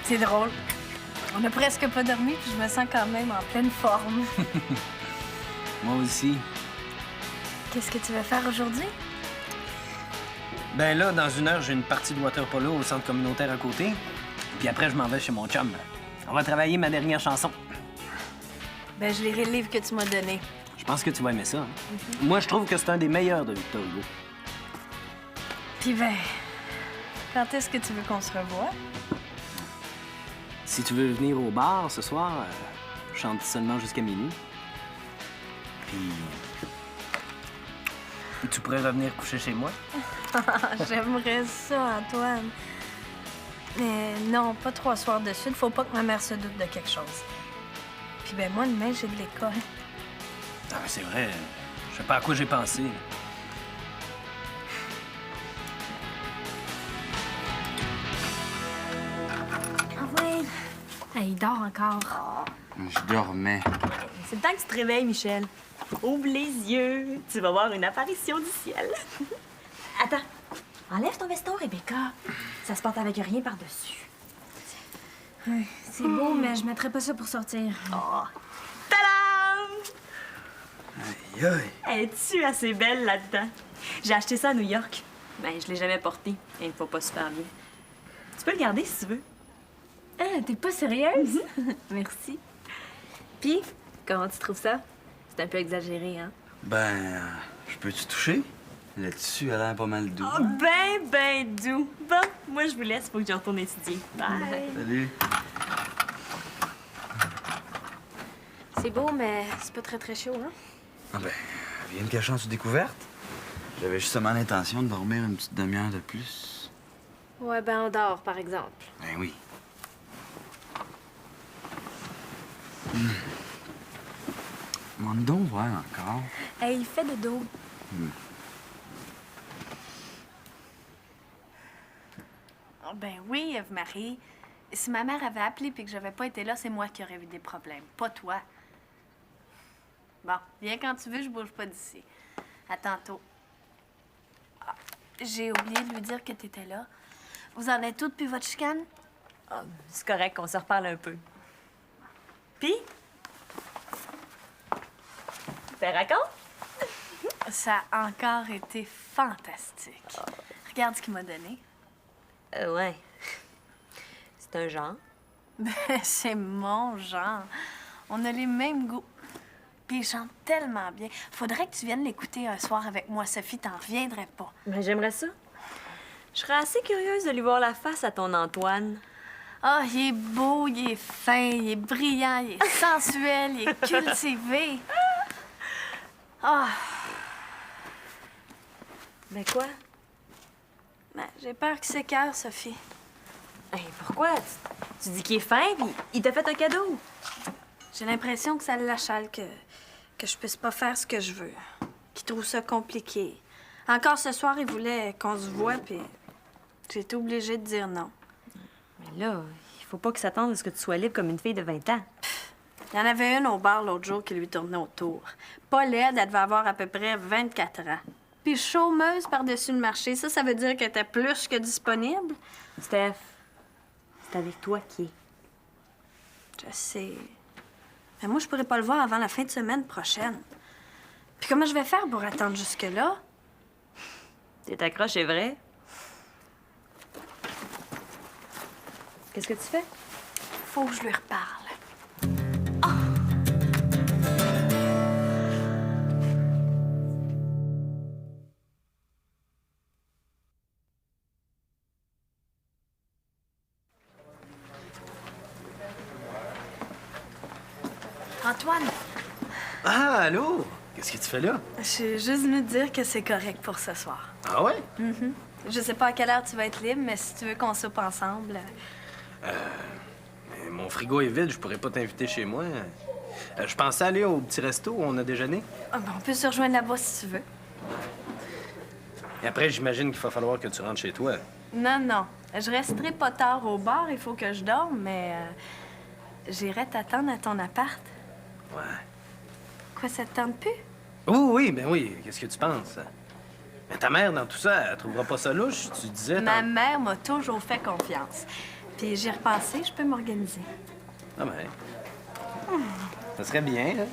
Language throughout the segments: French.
C'est drôle. On a presque pas dormi, puis je me sens quand même en pleine forme. Moi aussi. Qu'est-ce que tu vas faire aujourd'hui? Ben là, dans 1 heure, j'ai une partie de water polo au centre communautaire à côté. Puis après, je m'en vais chez mon chum. On va travailler ma dernière chanson. Ben, je lirai le livre que tu m'as donné. Je pense que tu vas aimer ça. Moi, je trouve que c'est un des meilleurs de Victor Hugo. Puis ben, quand est-ce que tu veux qu'on se revoie? Si tu veux venir au bar ce soir, je chante seulement jusqu'à minuit. Puis... tu pourrais revenir coucher chez moi? J'aimerais ça, Antoine. Mais non, pas 3 soirs de suite. Faut pas que ma mère se doute de quelque chose. Puis ben moi, demain, j'ai de l'école. Ah, mais c'est vrai. Je sais pas à quoi j'ai pensé. Ah ouais? Ah, il dort encore. Je dormais. C'est le temps que tu te réveilles, Michel. Ouvre les yeux. Tu vas voir une apparition du ciel. Attends. Enlève ton veston, Rebecca. Ça se porte avec rien par-dessus. Ouais, c'est beau, mais je mettrais pas ça pour sortir. Oh. Tadam! Aïe, aïe. Es-tu assez belle là-dedans? J'ai acheté ça à New York. Ben, je l'ai jamais porté. Et il faut pas super bien. Tu peux le garder si tu veux. Ah, t'es pas sérieuse? Merci. Puis, comment tu trouves ça? C'est un peu exagéré, hein? Ben, je peux-tu toucher? Le tissu a l'air pas mal doux. Oh, ben doux. Bon, moi, je vous laisse. Faut que je retourne étudier. Bye. Salut. C'est beau, mais c'est pas très chaud, hein? Ah ben, viens me cacher en sous découverte. J'avais justement l'intention de dormir une petite demi-heure de plus. Ouais, ben on dort, par exemple. Ben oui. M'en donc voir encore. Hey, il fait de dos. Oh, ben oui, Eve-Marie. Si ma mère avait appelé puis que j'avais pas été là, c'est moi qui aurais eu des problèmes, pas toi. Bon, viens quand tu veux, je bouge pas d'ici. À tantôt. Ah, j'ai oublié de lui dire que t'étais là. Vous en êtes toutes depuis votre chicane? Ah, c'est correct, on se reparle un peu. Puis? Ça raconte? Ça a encore été fantastique. Regarde ce qu'il m'a donné. Ouais. C'est un genre. Ben, c'est mon genre. On a les mêmes goûts. Puis il chante tellement bien. Faudrait que tu viennes l'écouter un soir avec moi, Sophie. T'en reviendrais pas. Ben, j'aimerais ça. Je serais assez curieuse de lui voir la face à ton Antoine. Ah, il est beau, il est fin, il est brillant, il est sensuel, il est cultivé. Ah, Ben quoi? ben, j'ai peur qu'il s'écœure, Sophie. Hey, pourquoi? Tu dis qu'il est fin, puis il t'a fait un cadeau. J'ai l'impression que ça l'achale, que je puisse pas faire ce que je veux. Qu'il trouve ça compliqué. Encore ce soir, il voulait qu'on se voie, puis j'ai été obligée de dire non. Mais là, il faut pas qu'il s'attende à ce que tu sois libre comme une fille de 20 ans. Il y en avait une au bar l'autre jour qui lui tournait autour. Pas laide, elle devait avoir à peu près 24 ans. Puis chômeuse par-dessus le marché, ça veut dire qu'elle était plus que disponible? Steph, c'est avec toi qui est. Je sais. Mais moi, je pourrais pas le voir avant la fin de semaine prochaine. Puis comment je vais faire pour attendre jusque-là? T'es accroche, c'est vrai? Qu'est-ce que tu fais? Faut que je lui reparle. Antoine, Ah, allô? Qu'est-ce que tu fais là? je suis juste venue te dire que c'est correct pour ce soir. Ah ouais? Je sais pas à quelle heure tu vas être libre, mais si tu veux qu'on soupe ensemble... Mais mon frigo est vide, je pourrais pas t'inviter chez moi. Je pensais aller au petit resto où on a déjeuné. Ah, ben, on peut se rejoindre là-bas si tu veux. Et après, j'imagine qu'il va falloir que tu rentres chez toi. Non, non. Je resterai pas tard au bar, il faut que je dorme, mais j'irai t'attendre à ton appart. Ouais. Quoi, ça te tente plus? Oui, ben oui. Qu'est-ce que tu penses? Mais ta mère, dans tout ça, elle trouvera pas ça louche, tu disais... Ma mère m'a toujours fait confiance. Puis j'y ai repensé, je peux m'organiser. Ah ben... Ça serait bien, là.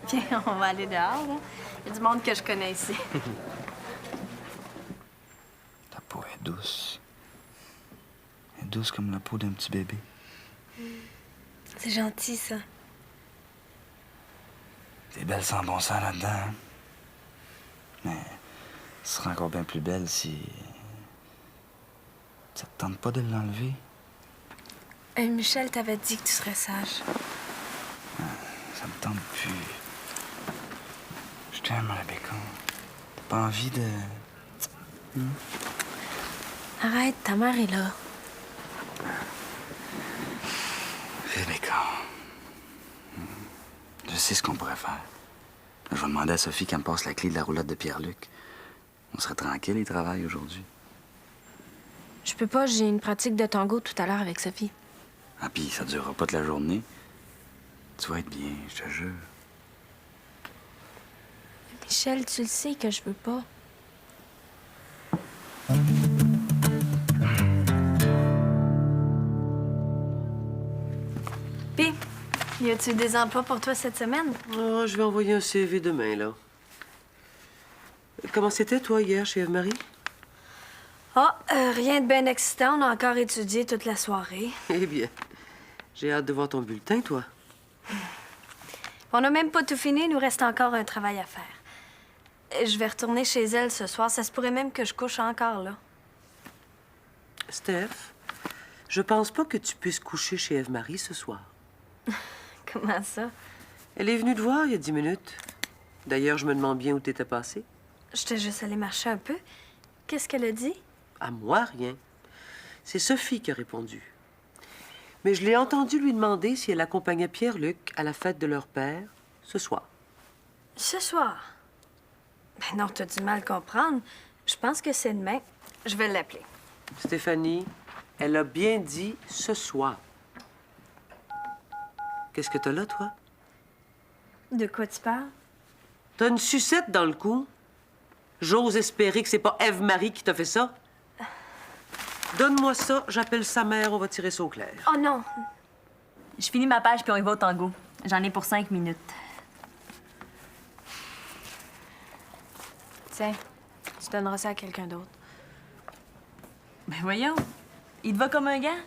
Viens, on va aller dehors, là. Il y a du monde que je connais ici. Ta peau est douce. Elle est douce comme la peau d'un petit bébé. C'est gentil, ça. T'es belle sans bon sens là-dedans. Hein? Mais ce serait encore bien plus belle si... Ça te tente pas de l'enlever? Michel t'avait dit que tu serais sage. Ça me tente plus. Je t'aime, Rebecca. T'as pas envie de... Arrête, ta mère est là. Rebecca. Je sais ce qu'on pourrait faire. Je vais demander à Sophie qu'elle me passe la clé de la roulotte de Pierre-Luc. On serait tranquille, il travaille aujourd'hui. Je peux pas, j'ai une pratique de tango tout à l'heure avec Sophie. Ah, puis ça durera pas toute la journée. Tu vas être bien, je te jure. Michel, tu le sais que je veux pas. Pis, y a-tu des emplois pour toi cette semaine? Oh, je vais envoyer un CV demain, là. Comment c'était, toi, hier, chez Eve-Marie? Rien de bien excitant. On a encore étudié toute la soirée. Eh bien, j'ai hâte de voir ton bulletin, toi. On n'a même pas tout fini. Il nous reste encore un travail à faire. Je vais retourner chez elle ce soir. Ça se pourrait même que je couche encore là. Steph, je pense pas que tu puisses coucher chez Eve-Marie ce soir. Comment ça? Elle est venue te voir il y a 10 minutes. D'ailleurs, je me demande bien où t'étais passé. J'étais juste allée marcher un peu. Qu'est-ce qu'elle a dit? À moi, rien. C'est Sophie qui a répondu. Mais je l'ai entendu lui demander si elle accompagnait Pierre-Luc à la fête de leur père ce soir. Ce soir? Ben non, t'as du mal comprendre. Je pense que c'est demain. Je vais l'appeler. Stéphanie, elle a bien dit ce soir. Qu'est-ce que t'as là, toi? De quoi tu parles? T'as une sucette dans le cou? J'ose espérer que c'est pas Eve-Marie qui t'a fait ça. Donne-moi ça, j'appelle sa mère, on va tirer ça au clair. Oh non! Je finis ma page puis on y va au tango. J'en ai pour 5 minutes. Tiens, tu donneras ça à quelqu'un d'autre. Ben voyons, il te va comme un gant.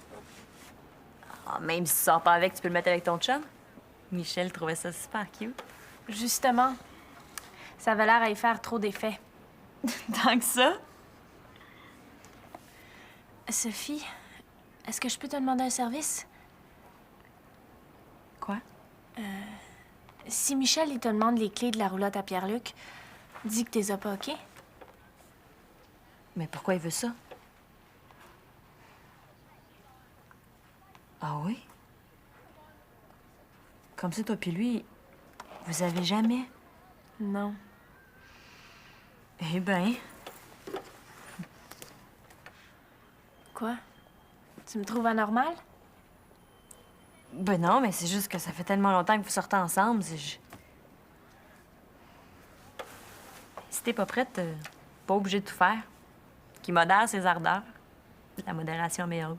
Ah, même si tu sors pas avec, tu peux le mettre avec ton chum. Michel trouvait ça super cute. Justement, ça avait l'air à y faire trop d'effet. Tant que ça? Sophie, est-ce que je peux te demander un service? Quoi? Si Michel, il te demande les clés de la roulotte à Pierre-Luc, dis que t'es as pas, OK? Mais pourquoi il veut ça? Ah oui? Comme ça, toi puis lui, vous avez jamais? Non. Eh ben, Quoi? Tu me trouves anormale? ben non, mais c'est juste que ça fait tellement longtemps que vous sortez ensemble. Si t'es pas prête, pas obligé de tout faire. Qui modère ses ardeurs. La modération meilleure.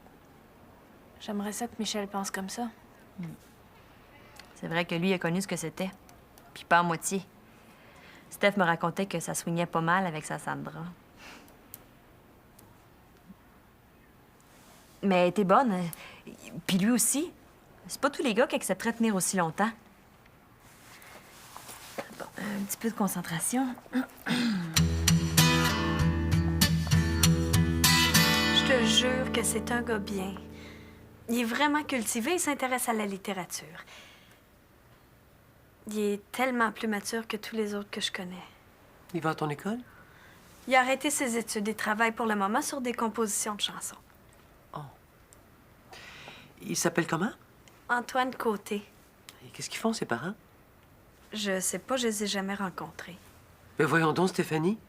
J'aimerais ça que Michel pense comme ça. C'est vrai que lui a connu ce que c'était. Puis pas à moitié. Steph me racontait que ça soignait pas mal avec sa Sandra. Mais t'es bonne. Puis lui aussi. C'est pas tous les gars qui accepteraient de tenir aussi longtemps. Bon, un petit peu de concentration. Je te jure que c'est un gars bien. Il est vraiment cultivé, il s'intéresse à la littérature. Il est tellement plus mature que tous les autres que je connais. Il va à ton école? Il a arrêté ses études et travaille pour le moment sur des compositions de chansons. Il s'appelle comment? Antoine Côté. Et qu'est-ce qu'ils font, ses parents? Je sais pas, je les ai jamais rencontrés. Ben voyons donc, Stéphanie.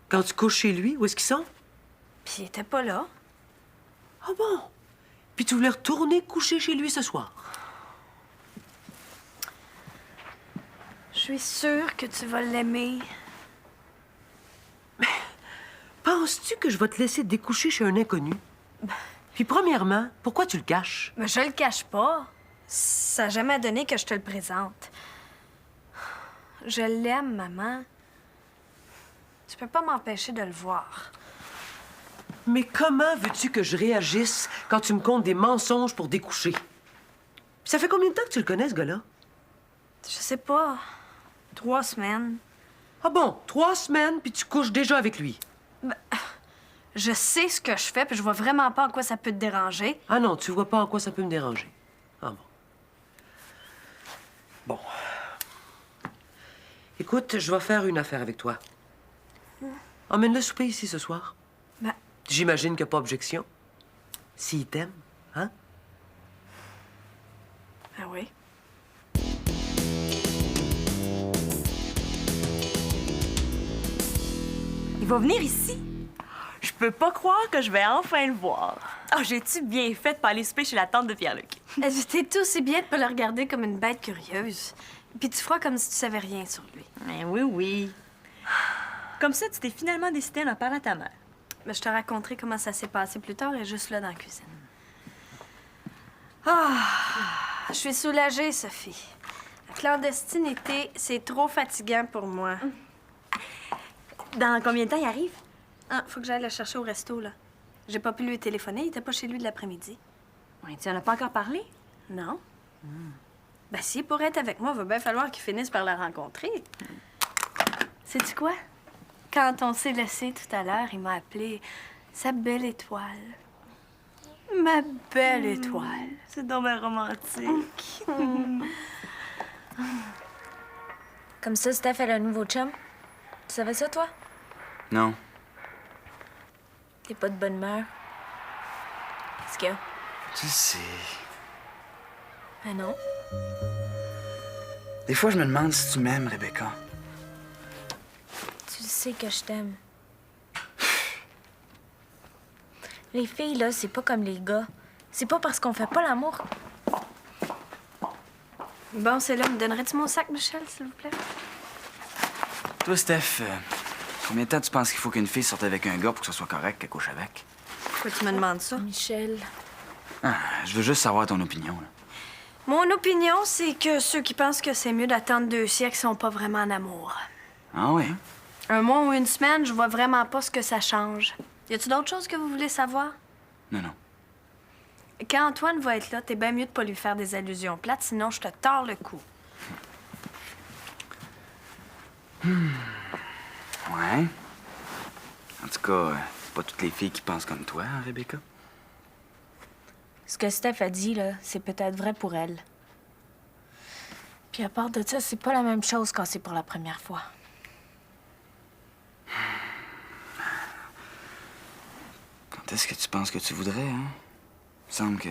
Quand tu couches chez lui, où est-ce qu'ils sont? Puis il était pas là. Ah bon? Puis tu voulais retourner coucher chez lui ce soir? Je suis sûre que tu vas l'aimer. Penses-tu que je vais te laisser découcher chez un inconnu? Puis premièrement, pourquoi tu le caches? Mais je le cache pas. Ça n'a jamais donné que je te le présente. Je l'aime, maman. Tu peux pas m'empêcher de le voir. Mais comment veux-tu que je réagisse quand tu me contes des mensonges pour découcher? Puis ça fait combien de temps que tu le connais, ce gars-là? Je sais pas. 3 semaines. Ah bon, 3 semaines, puis tu couches déjà avec lui. Je sais ce que je fais, puis je vois vraiment pas en quoi ça peut te déranger. Ah non, tu vois pas en quoi ça peut me déranger. Ah bon. Bon. Écoute, je vais faire une affaire avec toi. Emmène-le souper ici ce soir. Ben, J'imagine qu'il n'y a pas objection. S'il t'aime, hein? ah oui. Il va venir ici. Je peux pas croire que je vais enfin le voir. Oh, j'ai-tu bien fait de pas aller souper chez la tante de Pierre-Luc? C'était aussi bien de pas le regarder comme une bête curieuse. Puis tu feras comme si tu savais rien sur lui. Ben oui, oui. Comme ça, tu t'es finalement décidé à en parler à ta mère. Mais je te raconterai comment ça s'est passé plus tard et juste là dans la cuisine. Ah, je suis soulagée, Sophie. La clandestinité, c'est trop fatigant pour moi. Dans combien de temps il arrive? Ah, faut que j'aille le chercher au resto, là. J'ai pas pu lui téléphoner, il était pas chez lui de l'après-midi. Ouais, tu en as pas encore parlé? Non? Ben, s'il pourrait être avec moi, il va bien falloir qu'il finisse par la rencontrer. Sais-tu quoi? Quand on s'est laissé tout à l'heure, il m'a appelé sa belle étoile. Ma belle étoile. C'est donc bien romantique. Comme ça, Steph, elle a un nouveau chum. Tu savais ça, toi? Non. T'es pas de bonne humeur. Qu'est-ce qu'il y a? Tu sais. Ah non? Des fois, je me demande si tu m'aimes, Rebecca. Tu sais que je t'aime. Les filles, là, c'est pas comme les gars. C'est pas parce qu'on fait pas l'amour. Bon, c'est là. Me donnerais-tu mon sac, Michel, s'il vous plaît? Toi, Steph, combien de temps tu penses qu'il faut qu'une fille sorte avec un gars pour que ce soit correct qu'elle couche avec? Pourquoi tu me demandes ça? Michel. Ah, je veux juste savoir ton opinion, là. Mon opinion, c'est que ceux qui pensent que c'est mieux d'attendre 2 siècles sont pas vraiment en amour. Ah oui? Un mois ou une semaine, je vois vraiment pas ce que ça change. Y a-tu d'autres choses que vous voulez savoir? Non, non. Quand Antoine va être là, t'es bien mieux de pas lui faire des allusions plates, sinon je te tords le cou. Ouais. En tout cas, c'est pas toutes les filles qui pensent comme toi, hein, Rebecca? Ce que Steph a dit, là, c'est peut-être vrai pour elle. Puis à part de ça, c'est pas la même chose quand c'est pour la première fois. Quand est-ce que tu penses que tu voudrais, hein? Il me semble que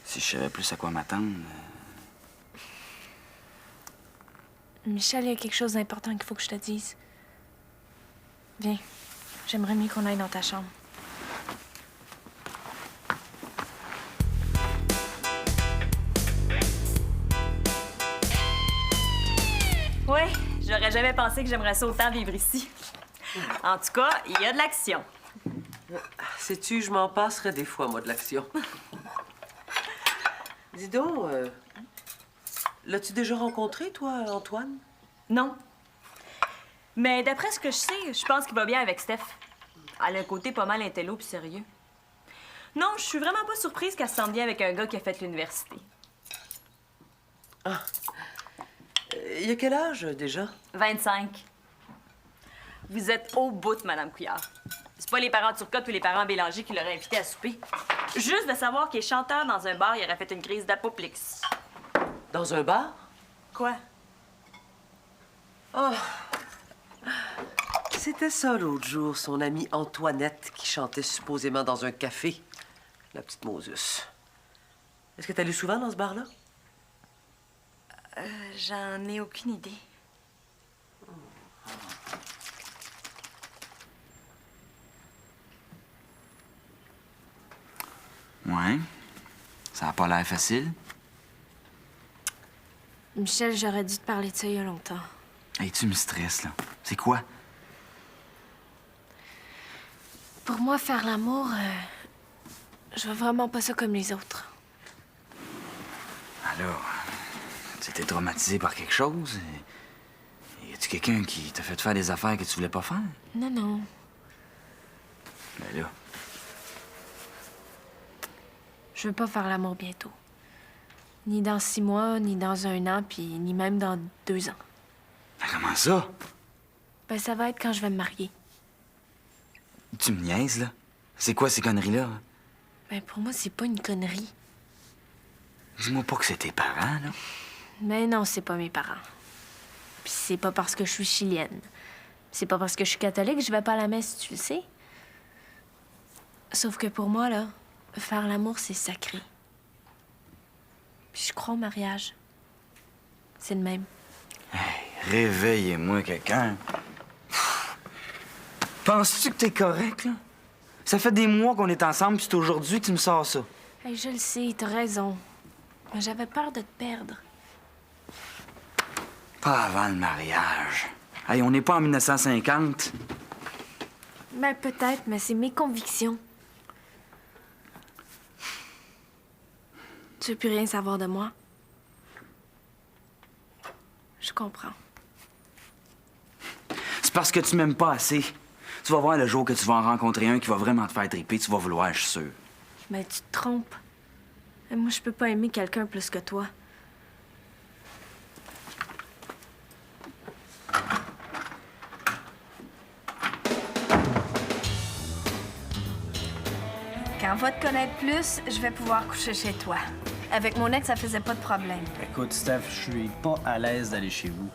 si je savais plus à quoi m'attendre... Michel, il y a quelque chose d'important qu'il faut que je te dise. Viens. J'aimerais mieux qu'on aille dans ta chambre. Ouais, j'aurais jamais pensé que j'aimerais ça autant vivre ici. En tout cas, il y a de l'action. Sais-tu, je m'en passerais des fois, moi, de l'action. Dis donc, l'as-tu déjà rencontré, toi, Antoine? Non. Mais d'après ce que je sais, je pense qu'il va bien avec Steph. Elle a un côté pas mal intello puis sérieux. Non, je suis vraiment pas surprise qu'elle se sente bien avec un gars qui a fait l'université. Il a quel âge, déjà? 25. Vous êtes au bout, Madame Couillard. C'est pas les parents Turcotte ou les parents Bélanger qui l'auraient invité à souper. Juste de savoir qu'il est chanteur dans un bar, il aurait fait une crise d'apoplexie. Dans un bar? Quoi? Oh! C'était ça l'autre jour, son amie Antoinette qui chantait supposément dans un café. La petite Moses. Est-ce que t'es allé souvent dans ce bar-là? J'en ai aucune idée. Ouais. Ça a pas l'air facile. Michel, j'aurais dû te parler de ça il y a longtemps. Hey, tu me stresses, là. C'est quoi? Pour moi, faire l'amour, Je veux vraiment pas ça comme les autres. Alors, tu étais traumatisé par quelque chose? Y a-tu quelqu'un qui t'a fait faire des affaires que tu voulais pas faire? Non, non. Ben là, Je veux pas faire l'amour bientôt. Ni dans 6 mois, ni dans 1 an, puis ni même dans 2 ans. ben comment ça? Ben, ça va être quand je vais me marier. Tu me niaises, là? C'est quoi ces conneries-là? Ben, pour moi, c'est pas une connerie. Dis-moi pas que c'est tes parents, là. Mais non, c'est pas mes parents. Puis c'est pas parce que je suis chilienne. C'est pas parce que je suis catholique que je vais pas à la messe, tu le sais. Sauf que pour moi, là, faire l'amour, c'est sacré. Puis je crois au mariage. C'est le même. Réveillez-moi quelqu'un. Penses-tu que t'es correct, là? Ça fait des mois qu'on est ensemble, puis c'est aujourd'hui que tu me sors ça. Hey, je le sais, t'as raison. Mais j'avais peur de te perdre. Pas avant le mariage. Hey, on n'est pas en 1950. Ben, peut-être, mais c'est mes convictions. Tu veux plus rien savoir de moi? Je comprends. C'est parce que tu m'aimes pas assez. Tu vas voir le jour que tu vas en rencontrer un qui va vraiment te faire triper, tu vas vouloir, je suis sûr. Ben, tu te trompes. Moi, je peux pas aimer quelqu'un plus que toi. Quand on va te connaître plus, je vais pouvoir coucher chez toi. Avec mon ex, ça faisait pas de problème. Écoute, Steph, je suis pas à l'aise d'aller chez vous.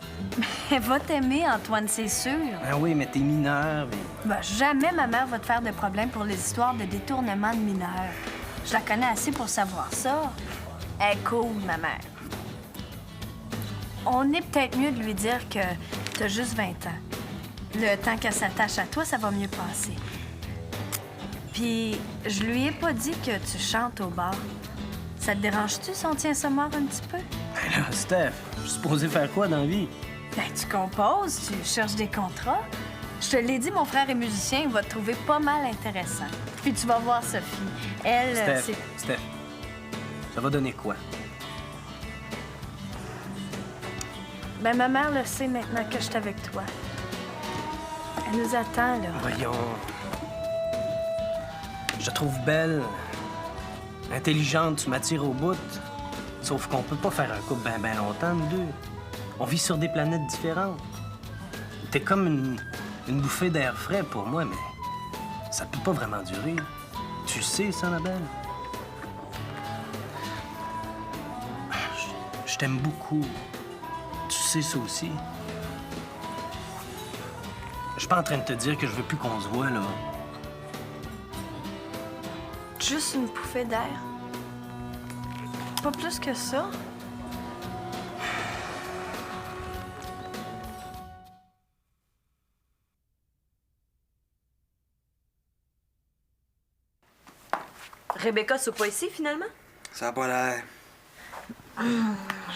Elle va t'aimer, Antoine, c'est sûr. Ah oui, mais t'es mineur, mais... Ben, jamais ma mère va te faire de problème pour les histoires de détournement de mineurs. Je la connais assez pour savoir ça. Elle est cool, ma mère. On est peut-être mieux de lui dire que t'as juste 20 ans. Le temps qu'elle s'attache à toi, ça va mieux passer. Puis, je lui ai pas dit que tu chantes au bar. Ça te dérange-tu si on tient ça mort un petit peu? Ben là, Steph, je suis supposé faire quoi dans la vie? Ben, tu composes, tu cherches des contrats. Je te l'ai dit, mon frère est musicien, il va te trouver pas mal intéressant. Puis tu vas voir Sophie. Elle, Steph, ça va donner quoi? Ben, ma mère le sait maintenant que je suis avec toi. Elle nous attend, là. Voyons. Je te trouve belle, intelligente, tu m'attires au bout. Sauf qu'on peut pas faire un couple ben longtemps, nous deux. On vit sur des planètes différentes. T'es comme une bouffée d'air frais pour moi, mais ça peut pas vraiment durer. Tu le sais, ça, ma belle? Je t'aime beaucoup. Tu sais ça aussi. Je suis pas en train de te dire que je veux plus qu'on se voit, là. Juste une bouffée d'air. Pas plus que ça. Rebecca, c'est pas ici, finalement? Ça a pas l'air.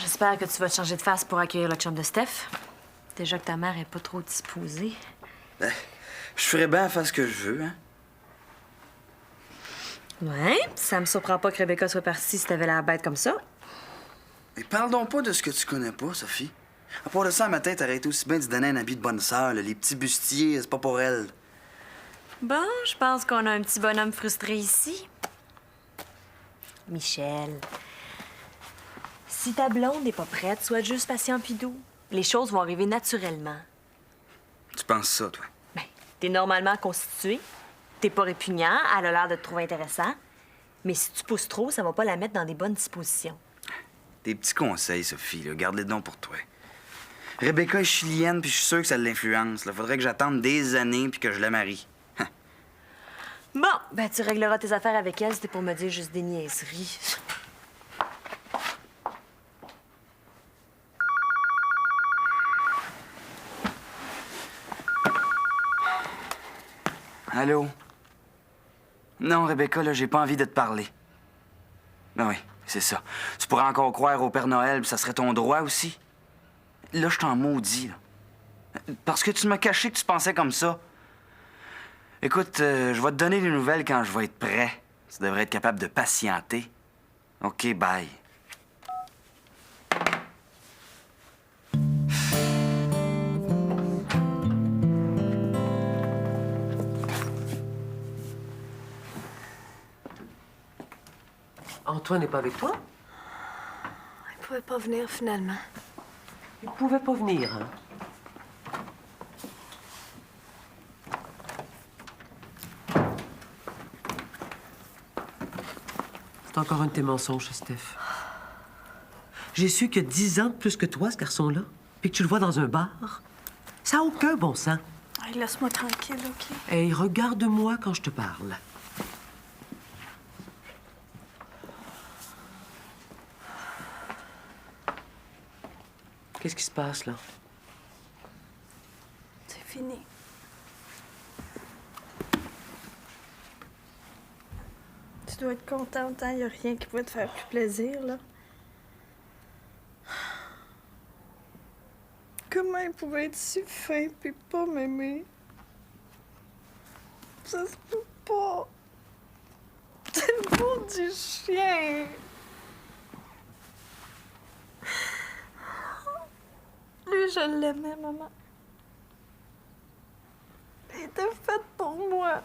J'espère que tu vas te changer de face pour accueillir le chum de Steph. Déjà que ta mère est pas trop disposée. Ben, je ferais bien faire ce que je veux, hein. Ouais, ça me surprend pas que Rebecca soit partie si t'avais la bête comme ça. Mais parle donc pas de ce que tu connais pas, Sophie. À part de ça, un matin, t'aurais été aussi bien de se donner un habit de bonne sœur, là. Les petits bustiers, c'est pas pour elle. Bon, je pense qu'on a un petit bonhomme frustré ici. Michel, si ta blonde n'est pas prête, sois juste patient pis doux. Les choses vont arriver naturellement. Tu penses ça, toi? Ben, t'es normalement constitué, t'es pas répugnant, elle a l'air de te trouver intéressant. Mais si tu pousses trop, ça va pas la mettre dans des bonnes dispositions. Des petits conseils, Sophie, là. Garde-les donc pour toi. Rebecca est chilienne, puis je suis sûr que ça l'influence. Faudrait que j'attende des années puis que je la marie. Bon, ben tu régleras tes affaires avec elle, c'était pour me dire juste des niaiseries. Allô? Non, Rebecca, là, j'ai pas envie de te parler. Ben oui, c'est ça. Tu pourrais encore croire au Père Noël, puis ça serait ton droit aussi. Là, je t'en maudis, là. Parce que tu m'as caché que tu pensais comme ça. Écoute, je vais te donner des nouvelles quand je vais être prêt. Tu devrais être capable de patienter. OK, bye. Antoine n'est pas avec toi? Il pouvait pas venir finalement. Il pouvait pas venir, hein? C'est encore un de tes mensonges, Steph. J'ai su qu'il y a 10 ans de plus que toi, ce garçon-là, puis que tu le vois dans un bar. Ça n'a aucun bon sens. Hey, laisse-moi tranquille, OK? Hey, regarde-moi quand je te parle. Qu'est-ce qui se passe, là? C'est fini. Tu dois être contente, hein? Y a rien qui pourrait te faire plus plaisir, là. Comment il pouvait être si fin puis pas m'aimer? Ça se peut pas. C'est le beau du chien. Lui, je l'aimais, maman. Il était fait pour moi.